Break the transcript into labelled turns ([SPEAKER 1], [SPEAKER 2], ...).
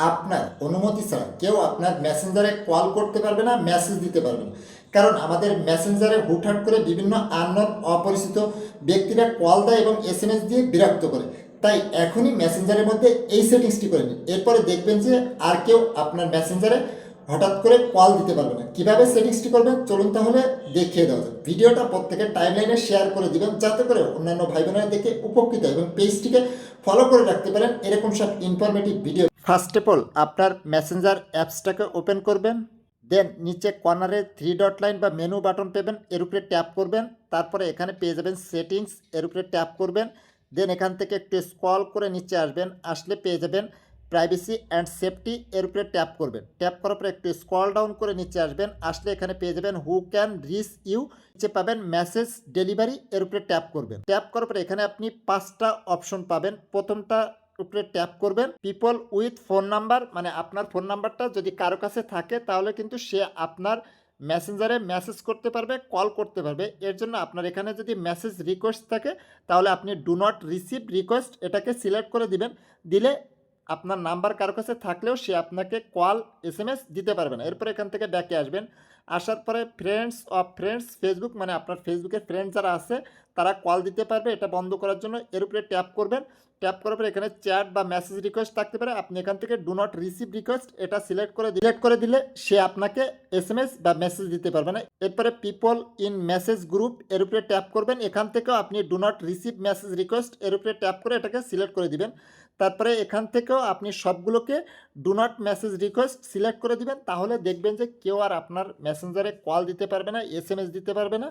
[SPEAKER 1] আপনার অনুমতি ছাড়া কেউ আপনার মেসেঞ্জারে কল করতে পারবে না, মেসেজ দিতে পারবে না। কারণ আমাদের মেসেঞ্জারে হুটহাট করে বিভিন্ন আননোন অপরিচিত ব্যক্তিরা কল দেয় এবং এসএমএস দিয়ে বিরক্ত করে। তাই এখনই মেসেঞ্জারের মধ্যে এই সেটিংসটি করে নিন, এরপরে দেখবেন যে আর কেউ আপনার মেসেঞ্জারে হঠাৎ করে কল দিতে পারবে না। কীভাবে সেটিংসটি করবেন চলুন তাহলে দেখিয়ে দেওয়া যায়। ভিডিওটা প্রত্যেকের টাইমলাইনে শেয়ার করে দিবেন যাতে করে অন্যান্য ভাই বোনেরা দেখে উপকৃত এবং পেজটিকে ফলো করে রাখতে পারেন এরকম সব informative video. First of all আপনার মেসেঞ্জার অ্যাপসটাকে ওপেন করবেন, দেন নিচে কর্নারে থ্রি ডট লাইন বা মেনু বাটন পাবেন, এর উপরে ট্যাপ করবেন। তারপরে এখানে পেয়ে যাবেন সেটিংস, এর উপরে ট্যাপ করবেন। দেন এখান থেকে একটু স্ক্রল করে নিচে আসবেন, আসলে পেয়ে যাবেন প্রাইভেসি অ্যান্ড সেফটি, এর উপরে ট্যাপ করবেন। ট্যাপ করার পরে একটু স্ক্রল ডাউন করে নিচে আসবেন, আসলে এখানে পেয়ে যাবেন হু ক্যান রিচ ইউ, নিচে পাবেন মেসেজ ডেলিভারি, এর উপরে ট্যাপ করবেন। ট্যাপ করার পরে এখানে আপনি 5টা অপশন পাবেন। প্রথমটা উপরে ট্যাপ করবেন পিপল উইথ ফোন নাম্বার, মানে আপনার ফোন নাম্বারটা যদি কারো কাছে থাকে তাহলে কিন্তু সে আপনার মেসেঞ্জারে মেসেজ করতে পারবে, কল করতে পারবে। এর জন্য আপনার এখানে যদি মেসেজ রিকোয়েস্ট থাকে তাহলে আপনি ডু নট রিসিভ রিকোয়েস্ট এটাকে সিলেক্ট করে দিবেন। দিলে আপনার নাম্বার কারো কাছে থাকলেও সে আপনাকে কল এসএমএস দিতে পারবে না। এরপর এখান থেকে ব্যাকে আসবেন, আসার পরে ফ্রেন্ডস অফ ফ্রেন্ডস ফেসবুক, মানে আপনার ফেসবুকের ফ্রেন্ড যারা আছে তারা কল দিতে পারবে, এটা বন্ধ করার জন্য এর উপরে ট্যাপ করবেন। ট্যাপ করার পরে এখানে চ্যাট বা মেসেজ রিকোয়েস্ট থাকতে পারে, আপনি এখান থেকে ডু নট রিসিভ রিকোয়েস্ট এটা সিলেক্ট করে দিলে সে আপনাকে এসএমএস বা মেসেজ দিতে পারবে না। এরপরে পিপল ইন মেসেজ গ্রুপ, এর উপরে ট্যাপ করবেন। এখান থেকেও আপনি do not receive message request এর উপরে ট্যাপ করে এটাকে সিলেক্ট করে দিবেন। তারপরে এখান থেকেও আপনি সবগুলোকে do not message request select করে দিবেন, তাহলে দেখবেন যে কেউ আর আপনার মেসেঞ্জারে কল দিতে পারবে না, এসএমএস দিতে পারবে না।